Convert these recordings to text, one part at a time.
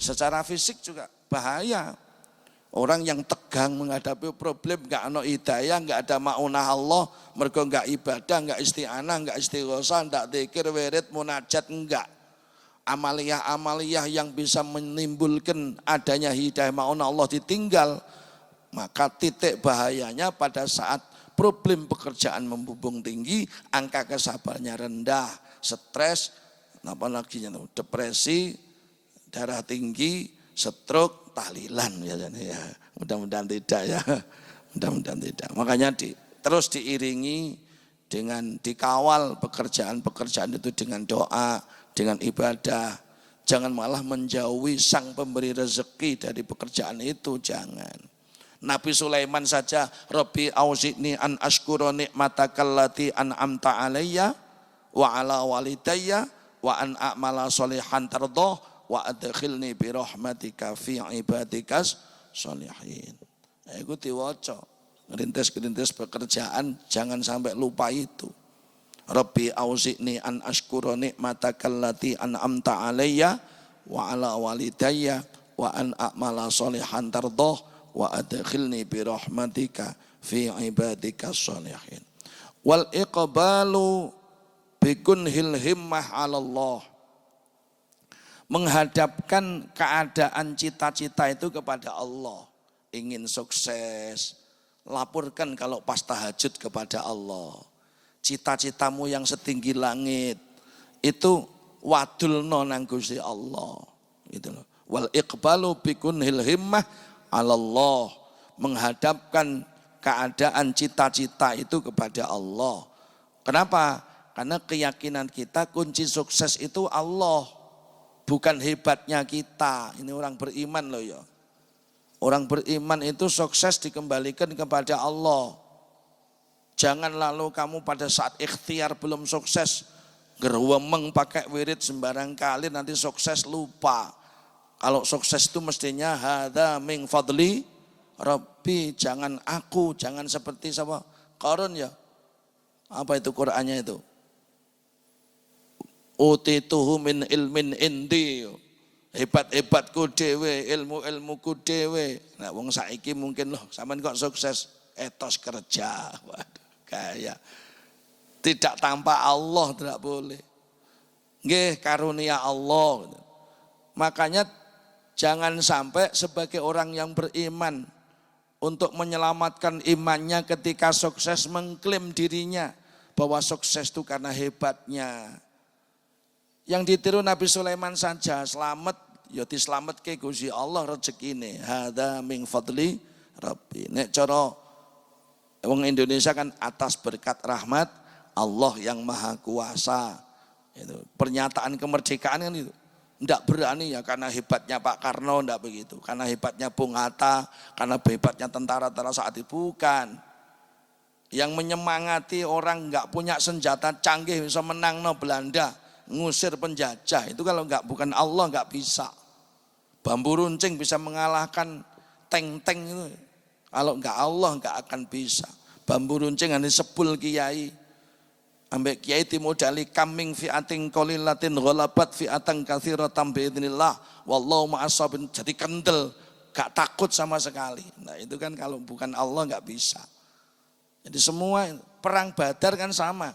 Secara fisik juga bahaya. Orang yang tegang menghadapi problem, enggak ada hidayah, enggak ada ma'unah Allah, mergo enggak ibadah, enggak isti'anah, enggak istighosah, enggak dzikir, wirid, munajat, enggak. Amaliyah-amaliyah yang bisa menimbulkan adanya hidayah ma'unah Allah ditinggal, maka titik bahayanya pada saat problem pekerjaan membumbung tinggi, angka kesabarannya rendah, stres, apalagi depresi, darah tinggi, stroke, tahlilan ya. Mudah-mudahan tidak ya. Mudah-mudahan tidak. Makanya terus diiringi dengan dikawal pekerjaan-pekerjaan itu dengan doa, dengan ibadah. Jangan malah menjauhi sang pemberi rezeki dari pekerjaan itu, jangan. Nabi Sulaiman saja, Rabbi auzi'ni an ashkura ni'matakal lati an'amta alayya wa ala walidayya wa an a'mala sholihan tardoh wa adkhilni bi rahmatika fi ibadikas sholihin. Iku diwaca. Ngerintis-ngerintis pekerjaan jangan sampai lupa itu. Rabbi auzi'ni an ashkura ni'matakal lati an'amta alayya wa ala walidayya wa an a'mala sholihan tardoh wa adkhilni bi rahmatika fi ibadikas sholihin. Wal iqbalu bikunhil himmah 'ala Allah. Menghadapkan keadaan cita-cita itu kepada Allah. Ingin sukses, laporkan kalau pas tahajud kepada Allah. Cita-citamu yang setinggi langit itu wadulno nang Gusti Allah. Gitu loh. Wal iqbalu bikunhil himmah 'ala Allah. Menghadapkan keadaan cita-cita itu kepada Allah. Kenapa? Karena keyakinan kita kunci sukses itu Allah. Bukan hebatnya kita. Ini orang beriman loh ya. Orang beriman itu sukses dikembalikan kepada Allah. Jangan lalu kamu pada saat ikhtiar belum sukses, gerwemeng pakai wirid sembarang kali nanti sukses lupa. Kalau sukses itu mestinya hadza min fadli Rabbi, jangan aku, jangan seperti siapa? Qarun ya. Apa itu Qur'annya itu? Utituhu min ilmin indi, hebat-hebatku dewe, ilmu-ilmuku dewe. Nah wong saiki mungkin loh, sampean kok sukses, etos kerja, waduh kaya. Tidak tanpa Allah tidak boleh. Nggih karunia Allah. Makanya jangan sampai sebagai orang yang beriman untuk menyelamatkan imannya ketika sukses mengklaim dirinya bahwa sukses itu karena hebatnya. Yang ditiru Nabi Sulaiman saja, selamat, ya diselametke Gusti Allah rezekine. Hadza min fadli Rabbi. Nek cara wong Indonesia kan atas berkat rahmat Allah yang Maha Kuasa. Itu pernyataan kemerdekaan kan itu. Enggak berani ya karena hebatnya Pak Karno, enggak begitu. Karena hebatnya Bung Hatta, karena hebatnya tentara-tentara saat itu, bukan. Yang menyemangati orang enggak punya senjata canggih bisa menang no Belanda. Ngusir penjajah itu kalau bukan Allah enggak bisa. Bambu runcing bisa mengalahkan tank-tank itu. Kalau enggak Allah enggak akan bisa. Bambu runcing hanya sepul kiai. Ambek kiai dimodali kaming fi'atin qalilatin ghalabat fi'atan katsiratan biidznillah wallahu ma'as-sabirin, jadi kendel, enggak takut sama sekali. Nah, itu kan kalau bukan Allah enggak bisa. Jadi semua perang Badar kan sama.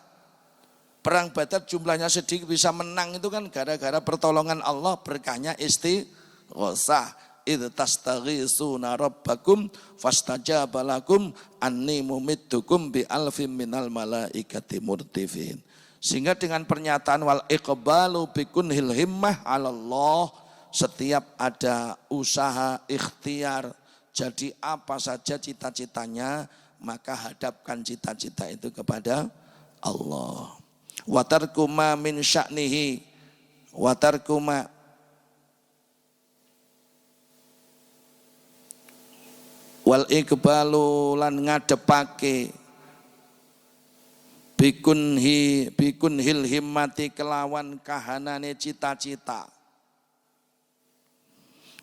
Perang Badar jumlahnya sedikit bisa menang itu kan gara-gara pertolongan Allah, berkahnya istighosah. Idz tastaghisuna rabbakum fastajaba lakum anni mumiddukum bi alfin minal malaikati murdifin. Sehingga dengan pernyataan wal iqbalu bikunhil himmah 'ala Allah, setiap ada usaha ikhtiar jadi apa saja cita-citanya, maka hadapkan cita-cita itu kepada Allah. Watarkuma min sya'nihi watarkuma wal iqbalu lan ngadepake bikunhil himmati kelawan kahanane cita-cita.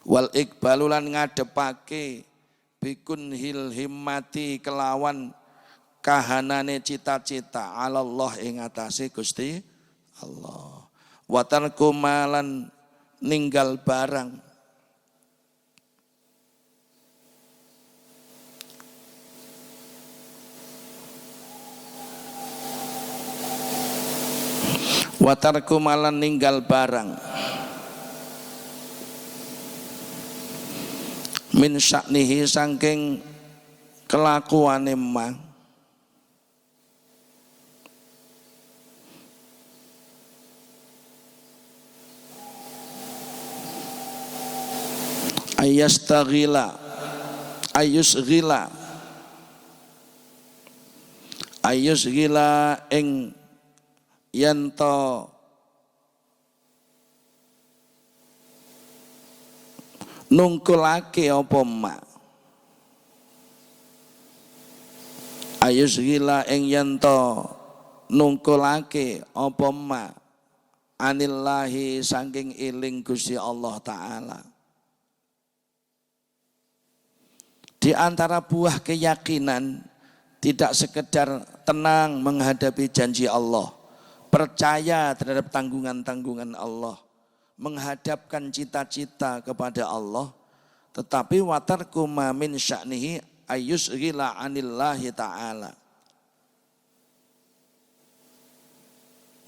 Wal iqbalu lan ngadepake bikunhil himmati kelawan kahanane cita-cita Allah ing atase Gusti Allah. Wa tarku malan ninggal barang Wa tarku malan ninggal barang min sya'nihi saking kelakuane ma ayasghila ing yanto nungkulake apa ma ayusghila ing yanto nungkulake apa ma anillahi saking iling Gusti Allah Ta'ala. Di antara buah keyakinan tidak sekedar tenang menghadapi janji Allah, percaya terhadap tanggungan-tanggungan Allah, menghadapkan cita-cita kepada Allah, tetapi watarku ma min sya'nihi ayyusghila anillahi ta'ala,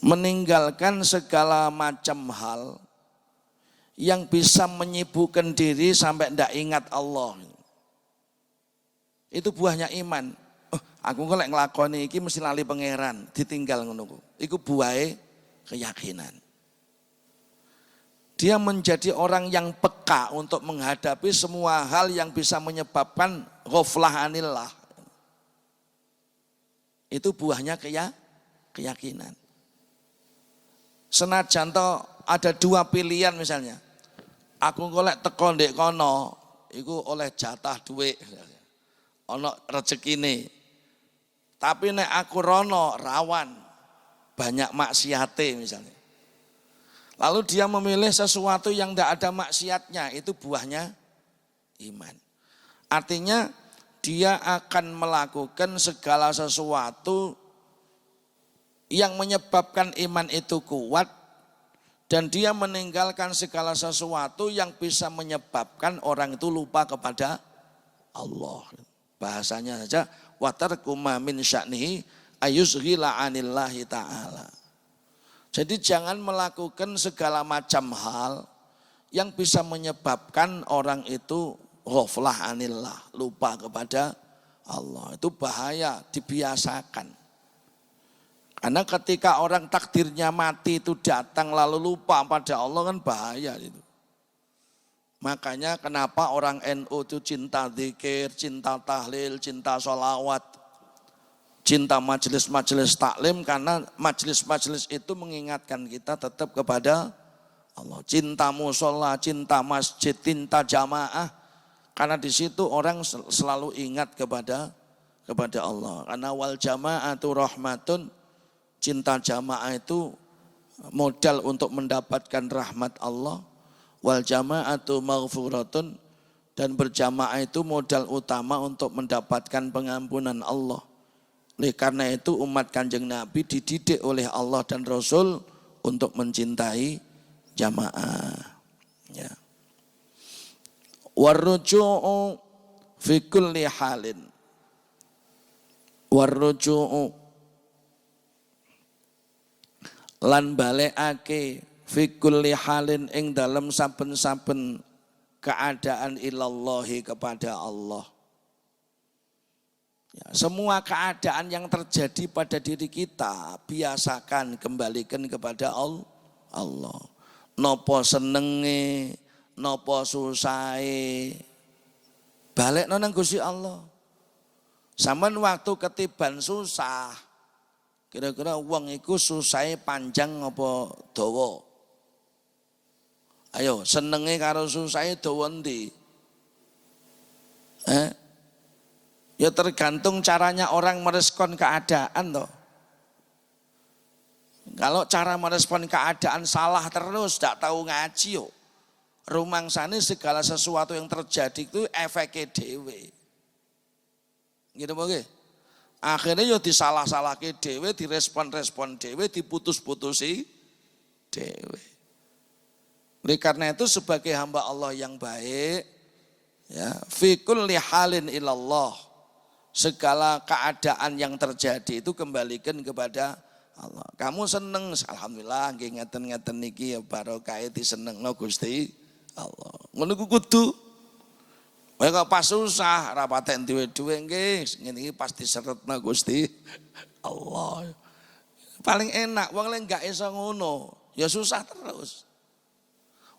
meninggalkan segala macam hal yang bisa menyibukkan diri sampai tidak ingat Allah. Itu buahnya iman. Oh, aku kalau ngelakoni iki mesti lali pangeran, ditinggal ngono. Iku buahe keyakinan. Dia menjadi orang yang peka untuk menghadapi semua hal yang bisa menyebabkan ghaflah anillah. Itu buahnya keyakinan. Senajan to ada dua pilihan misalnya. Aku golek teko ndek kono, iku oleh jatah duit. Ono rezekine. Tapi nek aku rono rawan banyak maksiate misalnya. Lalu dia memilih sesuatu yang tidak ada maksiatnya, itu buahnya iman. Artinya dia akan melakukan segala sesuatu yang menyebabkan iman itu kuat, dan dia meninggalkan segala sesuatu yang bisa menyebabkan orang itu lupa kepada Allah. Bahasanya saja watarku ma min sya'nihi ayusghila anillahi ta'ala. Jadi jangan melakukan segala macam hal yang bisa menyebabkan orang itu ghaflah anillah, lupa kepada Allah. Itu bahaya, dibiasakan. Karena ketika orang takdirnya mati itu datang lalu lupa pada Allah kan bahaya itu. Makanya kenapa orang NU itu cinta zikir, cinta tahlil, cinta sholawat, cinta majelis-majelis taklim, karena majelis-majelis itu mengingatkan kita tetap kepada Allah. Cinta musola, cinta masjid, cinta jamaah, karena di situ orang selalu ingat kepada Allah. Karena wal jama'atu rahmatun, cinta jamaah itu modal untuk mendapatkan rahmat Allah. Wal jama'atu maghfuratun, dan berjamaah itu modal utama untuk mendapatkan pengampunan Allah. Oleh karena itu umat Kanjeng Nabi dididik oleh Allah dan Rasul untuk mencintai jamaah. Ya. Warruju'u fi kulli halin. Warruju'u lan balekake fi kulli halin ing dalam saben-saben keadaan ilallahi kepada Allah. Ya, semua keadaan yang terjadi pada diri kita biasakan kembalikan kepada Allah. Nopo senenge, nopo susahe, balekno nang Gusti Allah. Sampeyan waktu ketiban susah, kira-kira wong iku susahe panjang apa dawa? Ayo, senenge karo susahe dawa endi? Ya tergantung caranya orang merespon keadaan toh. Kalau cara merespon keadaan salah terus, tidak tahu ngaji yo. Rumangsane segala sesuatu yang terjadi itu efeknya dewe. Gitu nggih. Akhirnya yo disalah-salahke dewe, direspon-respon dewe, diputus-putusi dewe. Oleh karena itu sebagai hamba Allah yang baik, ya, fi kulli halin ilallah, segala keadaan yang terjadi itu kembalikan kepada Allah. Kamu seneng, alhamdulillah nggih ngeten-ngeten niki ya barokah disenengno Gusti Allah. Ngono ku kudu. Kowe kok pas susah ora patek duwe-duwe nggih, ngene iki pasti seretna Gusti Allah. Paling enak wong lek enggak iso ngono, ya susah terus.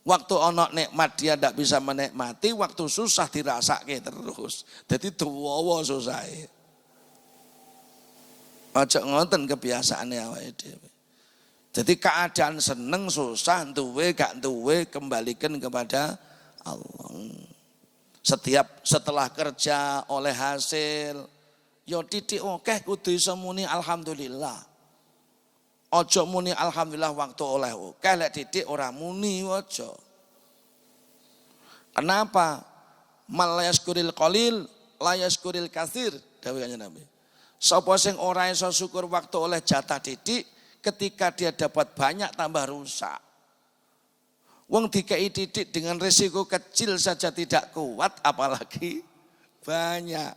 Waktu ono nikmat dia ndak bisa menikmati, waktu susah dirasake terus. Jadi tuwa susahe. Aja ngoten kebiasaane awake dhewe. Jadi keadaan seneng susah duwe gak duwe kembalikan kepada Allah. Setelah kerja oleh hasil, yo titik akeh kudu iso muni alhamdulillah. Ojo muni alhamdulillah waktu oleh akeh lek titik ora muni ojo. Kenapa? Mal yaskuril qalil la yaskuril katsir dawuh Kanjeng Nabi. Sapa sing ora iso syukur waktu oleh jatah titik, ketika dia dapat banyak tambah rusak. Wong dikei titik dengan risiko kecil saja tidak kuat, apalagi banyak.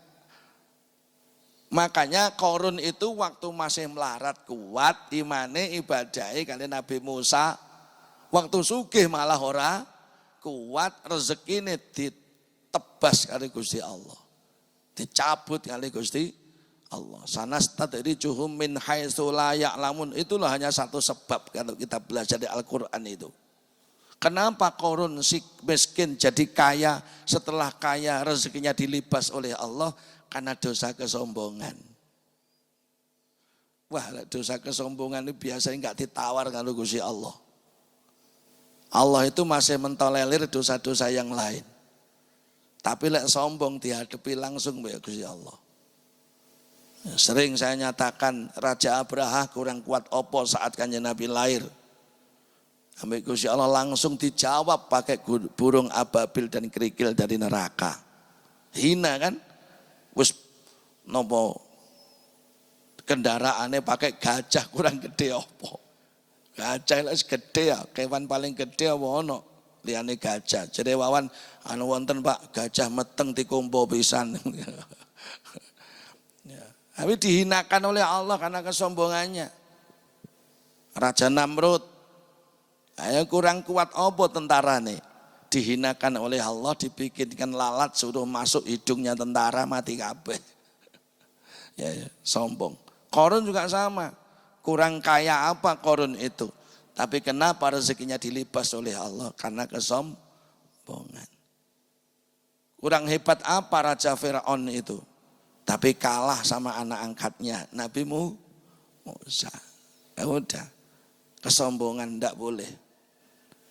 Makanya Korun itu waktu masih melarat kuat, imane ibadahe kali Nabi Musa. Waktu sugih malah ora kuat, rezekine ditebas kali Gusti Allah. Dicabut kali Gusti Allah. Sanastadrijuhum min haitsu la ya'lamun. Itulah hanya satu sebab kalau kita belajar di Al-Qur'an itu. Kenapa Korun si miskin jadi kaya, setelah kaya rezekinya dilibas oleh Allah? Karena dosa kesombongan. Wah, dosa kesombongan itu biasanya enggak ditawar kalau Gusti Allah. Allah itu masih mentolerir dosa-dosa yang lain. Tapi lek sombong dihadapi langsung ya Gusti Allah. Sering saya nyatakan Raja Abraha kurang kuat opo saat Kanjeng Nabi lahir. Sampai Gusti Allah langsung dijawab pakai burung ababil dan kerikil dari neraka. Hina kan? Wis nopo kendaraannya pakai gajah kurang gede opo. Gajah wis gede ya, kewan paling gede apa ono liyane gajah. Jadi wawan anu wonten Pak, gajah meteng dikumpo pisan. Ya. Tapi dihinakan oleh Allah karena kesombongannya. Raja Namrud, ayo kurang kuat opo tentarane. Dihinakan oleh Allah, dibikinkan lalat suruh masuk hidungnya tentara mati kabeh. Ya, sombong. Korun juga sama. Kurang kaya apa Korun itu? Tapi kenapa rezekinya dilibas oleh Allah? Karena kesombongan. Kurang hebat apa Raja Firaun itu? Tapi kalah sama anak angkatnya Nabi Musa. Ya udah. Kesombongan tidak boleh.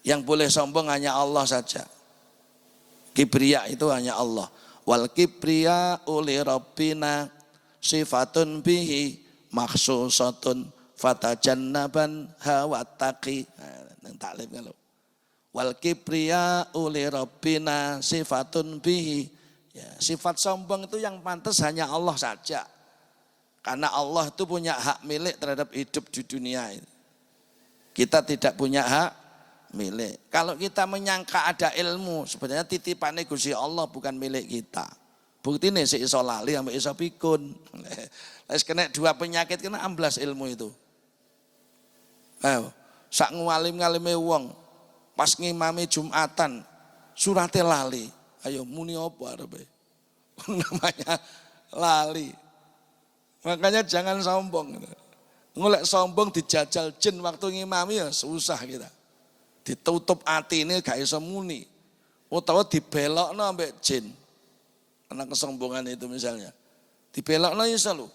Yang boleh sombong hanya Allah saja. Kibriya itu hanya Allah. Wal kibriya uli rabbina sifatun bihi maksusatun fatajannaban hawataki. Nang taklim kalau. Wal kibriya uli rabbina sifatun bihi. Ya, sifat sombong itu yang pantas hanya Allah saja. Karena Allah itu punya hak milik terhadap hidup di dunia ini. Kita tidak punya hak milik. Kalau kita menyangka ada ilmu, sebenarnya titipannya Gusti Allah bukan milik kita. Bukti nih si iso lali sampai iso pikun. Wis kena dua penyakit kena amblas ilmu itu. Ayo, sak ngalim-ngalime wong pas ngimami Jumatan surate lali. Ayo muni apa arepe? Namanya lali. Makanya jangan sombong. Ngolek sombong dijajal jin waktu ngimami ya susah kita. Ditutup hati ini gak iso muni. Utawa dibelokno ambek jin. Karena kesombongan itu misalnya. Dibelokno iso lho.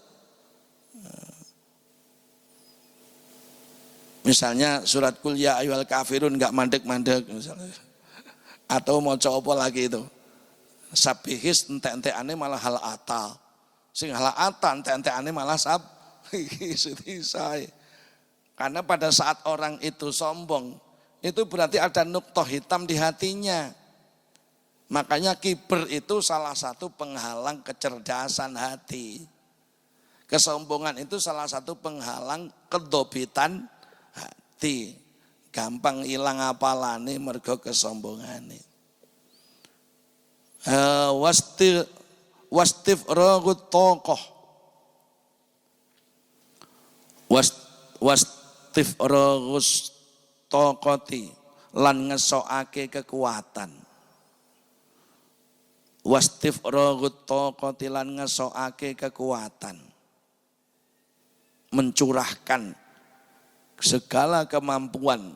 Misalnya surat Qul ya ayyuhal kafirun enggak mandek-mandek misalnya. Atau mau coba lagi itu. Sabihis entek-entekane malah hal ata. Sing hal ata entek-entekane malah sabihis itu. Karena pada saat orang itu sombong, itu berarti ada nuktoh hitam di hatinya. Makanya kiber itu salah satu penghalang kecerdasan hati. Kesombongan itu salah satu penghalang kedobitan hati. Gampang hilang apalane mergo kesombongane. Wastif ragut tokoh. wastifraghus taqati lan ngesokake kekuatan. Wastifraghut taqati lan ngesokake kekuatan. Mencurahkan segala kemampuan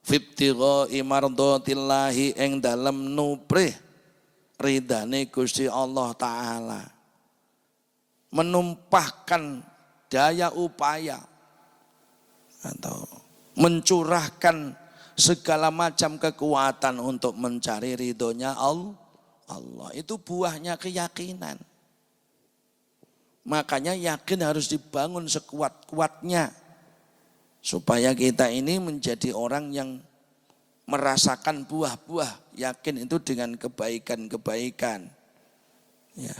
fibtigha'i mardhatillahi ing dalem nuprih ridane Gusti Allah taala. Menumpahkan daya upaya atau mencurahkan segala macam kekuatan untuk mencari ridhonya Allah. Itu buahnya keyakinan. Makanya yakin harus dibangun sekuat-kuatnya supaya kita ini menjadi orang yang merasakan buah-buah yakin itu dengan kebaikan-kebaikan. Ya.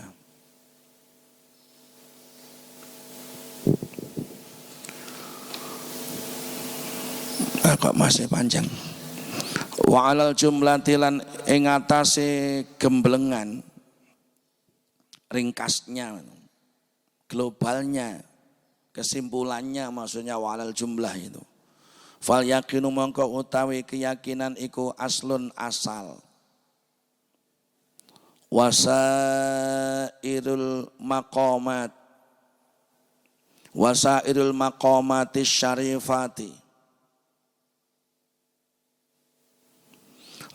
Kok masih panjang. Wa alal jumlati lan ing atase gemblengan ringkasnya globalnya kesimpulannya maksudnya wa alal jumlah itu. Fal yakinu mongko utawi keyakinan iku aslun asal. Wasairul maqamati syarifati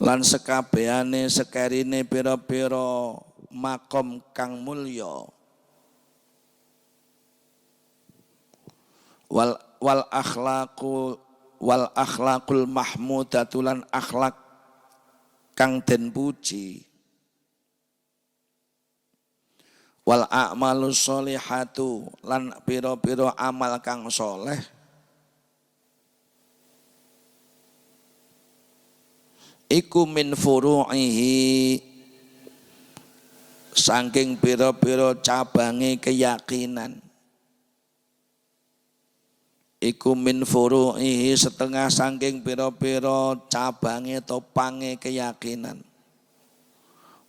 lan sekabehane sekerine pira-pira makom kang mulya wal akhlaqul mahmudatu lan akhlak kang den puji wal a'malus sholihatu lan pira-pira amal kang soleh iku min furu'ihi saking pira-pira cabange keyakinan. Iku min furu'ihi setengah saking pira-pira cabange topange keyakinan.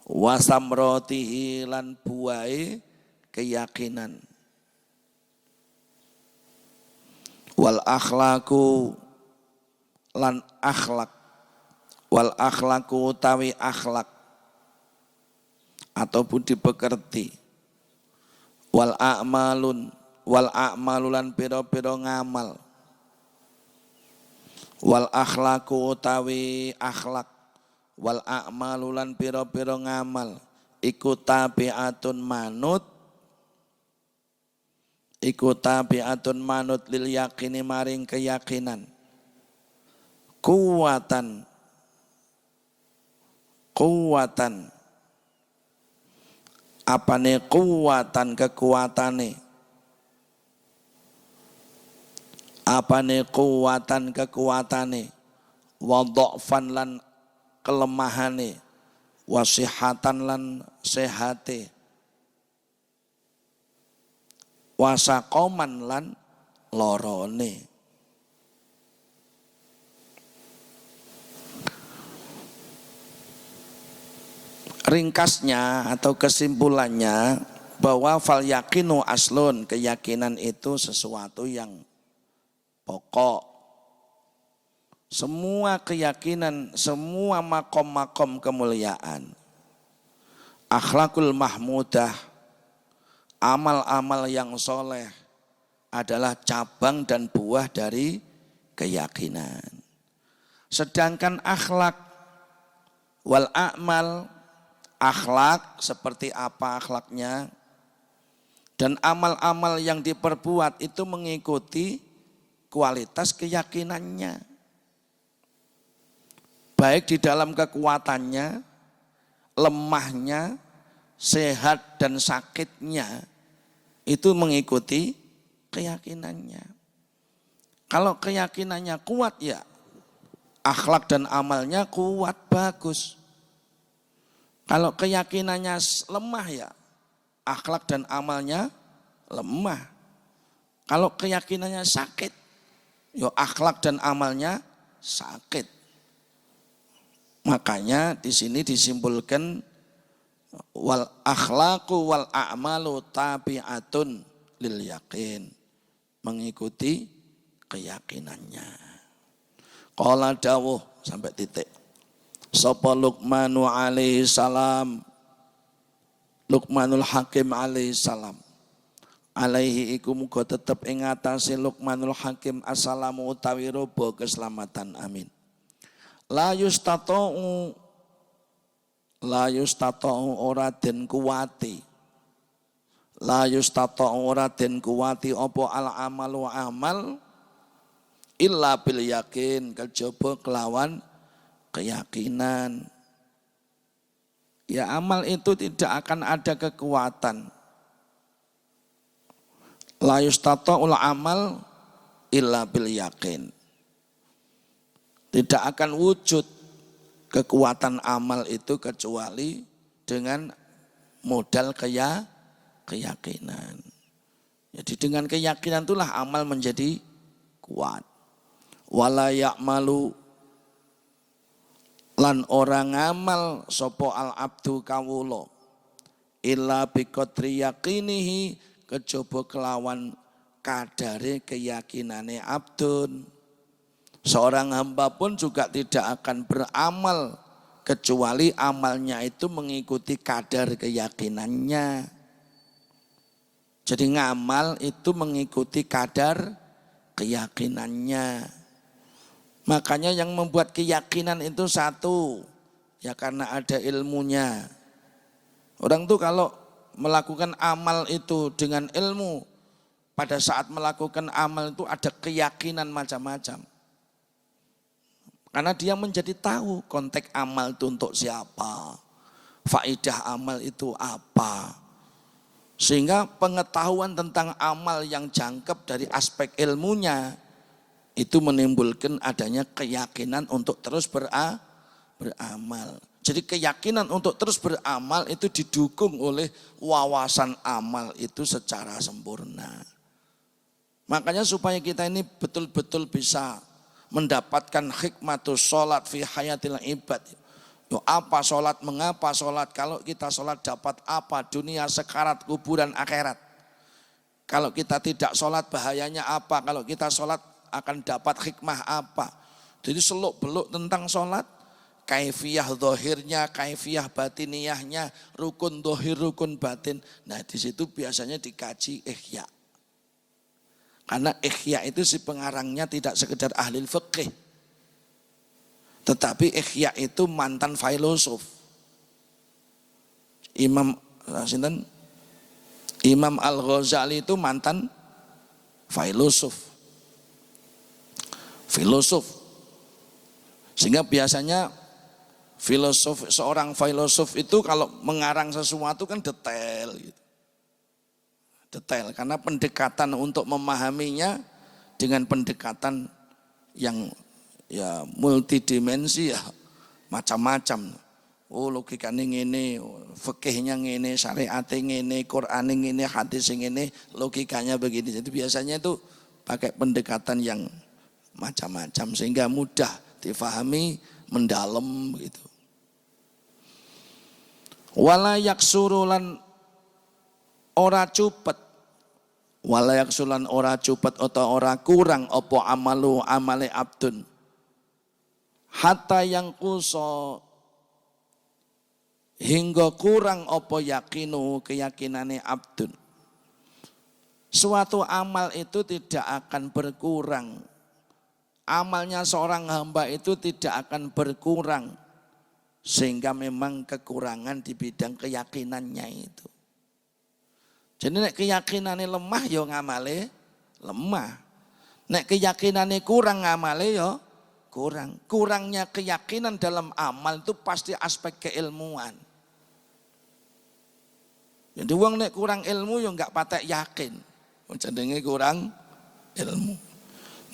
Wasamrotihi lan buahe keyakinan. Wal akhlaku lan akhlak. Wal akhlaku utawi akhlak ataupun dipekerti wal a'malulan pira-pira ngamal wal akhlaku utawi akhlak wal a'malulan pira-pira ngamal iku tabi'atun manut lil yakini maring keyakinan kuwatan apane kuwatan kekuatane wa dha'fan lan kelemahane wasihatan lan sehate wasaqoman lan lorone. Ringkasnya atau kesimpulannya bahwa fal yakinu aslun, keyakinan itu sesuatu yang pokok. Semua keyakinan, semua makom-makom kemuliaan, akhlakul mahmudah, amal-amal yang soleh adalah cabang dan buah dari keyakinan. Sedangkan akhlak wal a'mal, akhlak seperti apa akhlaknya, dan amal-amal yang diperbuat itu mengikuti kualitas keyakinannya. Baik di dalam kekuatannya, lemahnya, sehat dan sakitnya, itu mengikuti keyakinannya. Kalau keyakinannya kuat ya, akhlak dan amalnya kuat, bagus. Kalau keyakinannya lemah ya, akhlak dan amalnya lemah. Kalau keyakinannya sakit, ya akhlak dan amalnya sakit. Makanya di sini disimpulkan wal akhlaqu wal a'malu tabi'atun lil yakin. Mengikuti keyakinannya. Qala dawuh sampai titik. Sapa Luqmanu alaihi salam, Luqmanul Hakim alaihi salam. Alaihi iku muga tetep ing atase Luqmanul Hakim assalamu utawi robo keselamatan, amin. La yustata'u ora den kuwati. La yustata'u ora den kuwati apa al amalu amal illa bil yakin, kejaba kelawan keyakinan. Ya amal itu tidak akan ada kekuatan. La yustata'ul amal illa bil yakin. Tidak akan wujud kekuatan amal itu kecuali dengan modal keyakinan. Jadi dengan keyakinan itulah amal menjadi kuat. Wala ya'malu lan orang ngamal sopo al abdu kawulo illa biqadri yaqinihi, kejaba kelawan kadare keyakinane abdun. Seorang hamba pun juga tidak akan beramal kecuali amalnya itu mengikuti kadar keyakinannya. Jadi ngamal itu mengikuti kadar keyakinannya. Makanya yang membuat keyakinan itu satu, ya karena ada ilmunya. Orang tuh kalau melakukan amal itu dengan ilmu, pada saat melakukan amal itu ada keyakinan macam-macam. Karena dia menjadi tahu konteks amal itu untuk siapa, faedah amal itu apa. Sehingga pengetahuan tentang amal yang jangkep dari aspek ilmunya, itu menimbulkan adanya keyakinan untuk terus beramal. Jadi keyakinan untuk terus beramal itu didukung oleh wawasan amal itu secara sempurna. Makanya supaya kita ini betul-betul bisa mendapatkan hikmatus sholat fi hayatil ibad. Apa sholat, mengapa sholat, kalau kita sholat dapat apa, dunia, sekarat, kuburan, akhirat. Kalau kita tidak sholat bahayanya apa, kalau kita sholat akan dapat hikmah apa. Jadi seluk beluk tentang sholat, kaifiyah zahirnya, kaifiyah batiniyahnya, rukun zahir, rukun batin. Nah di situ biasanya dikaji ihya. Karena ihya itu si pengarangnya tidak sekedar ahli fikih, tetapi ihya itu mantan filosof. Imam Al-Ghazali itu mantan filosof. Sehingga biasanya seorang filosof itu kalau mengarang sesuatu kan detail gitu. Detail karena pendekatan untuk memahaminya dengan pendekatan yang ya multidimensi ya, macam-macam. Oh logikanya ngene, fikihnya ngene, syariatnya ngene, Qur'an ngene, hadis ngene, logikanya begini. Jadi biasanya itu pakai pendekatan yang macam-macam sehingga mudah difahami, mendalam gitu. Wala yaksurulan ora cupet, wala yaksulan ora cupet atau ora kurang apa amalu amale abdun. Hatta yang kuso hingga kurang apa yakinu keyakinane abdun. Suatu amal itu tidak akan berkurang. Amalnya seorang hamba itu tidak akan berkurang. Sehingga memang kekurangan di bidang keyakinannya itu. Jadi nek keyakinannya lemah ya ngamale lemah. Nek keyakinannya kurang ngamale ya kurang. Kurangnya keyakinan dalam amal itu pasti aspek keilmuan. Jadi wong nek kurang ilmu ya enggak patek yakin. Jenenge kurang ilmu.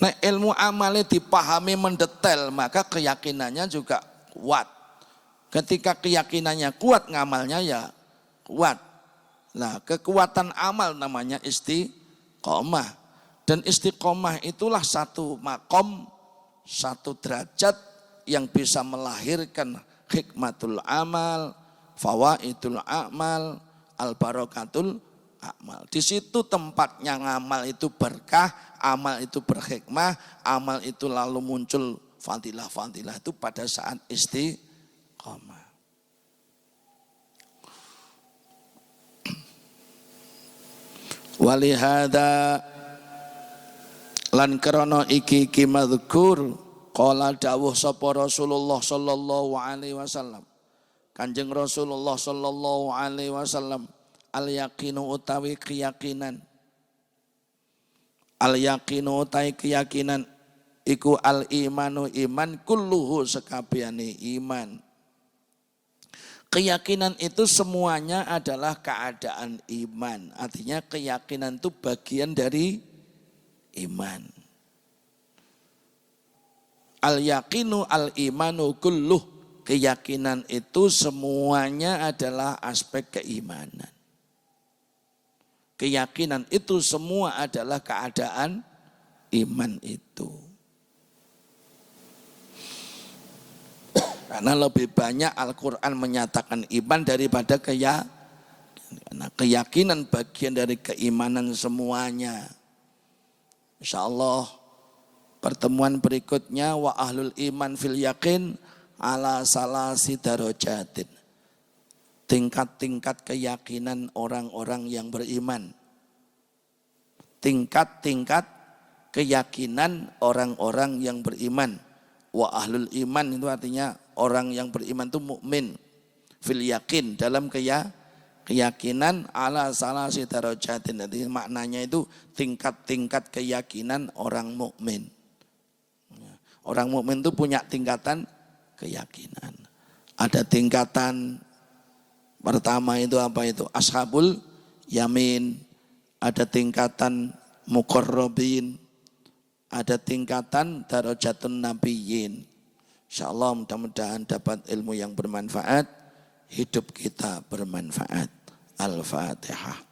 Nek ilmu amale dipahami mendetail maka keyakinannya juga kuat. Ketika keyakinannya kuat ngamalnya ya kuat. Nah kekuatan amal namanya istiqomah. Dan istiqomah itulah satu makom, satu derajat yang bisa melahirkan hikmatul amal, fawaidul amal, al barakatul a'mal. Di situ tempatnya ngamal itu berkah, amal itu berhikmah, amal itu lalu muncul fadilah-fadilah itu pada saat istiqomah. Walihada lan krana iki madhkur qala dawuh sapa Rasulullah sallallahu alaihi wasallam. Kanjeng Rasulullah sallallahu alaihi wasallam, al yaqinu utawi keyakinan, al yaqinu utawi keyakinan iku al imanu iman kulluhu sekabehane iman. Keyakinan itu semuanya adalah keadaan iman. Artinya keyakinan itu bagian dari iman. Al yaqinu al imanu kulluh. Keyakinan itu semuanya adalah aspek keimanan. Keyakinan itu semua adalah keadaan iman itu. Karena lebih banyak Al-Quran menyatakan iman daripada keyakinan. Keyakinan bagian dari keimanan semuanya. InsyaAllah pertemuan berikutnya wa ahlul iman fil yakin ala salasi darajatin. Tingkat-tingkat keyakinan orang-orang yang beriman. Tingkat-tingkat keyakinan orang-orang yang beriman. Wa ahlul iman itu artinya orang yang beriman itu mukmin fil yakin dalam keyakinan ala salasi darajatin. Jadi maknanya itu tingkat-tingkat keyakinan orang mukmin. Orang mukmin itu punya tingkatan keyakinan. Ada tingkatan pertama itu apa itu? Ashabul yamin. Ada tingkatan muqarrabin. Ada tingkatan darajatun nabiyyin. InsyaAllah mudah-mudahan dapat ilmu yang bermanfaat. Hidup kita bermanfaat. Al-Fatihah.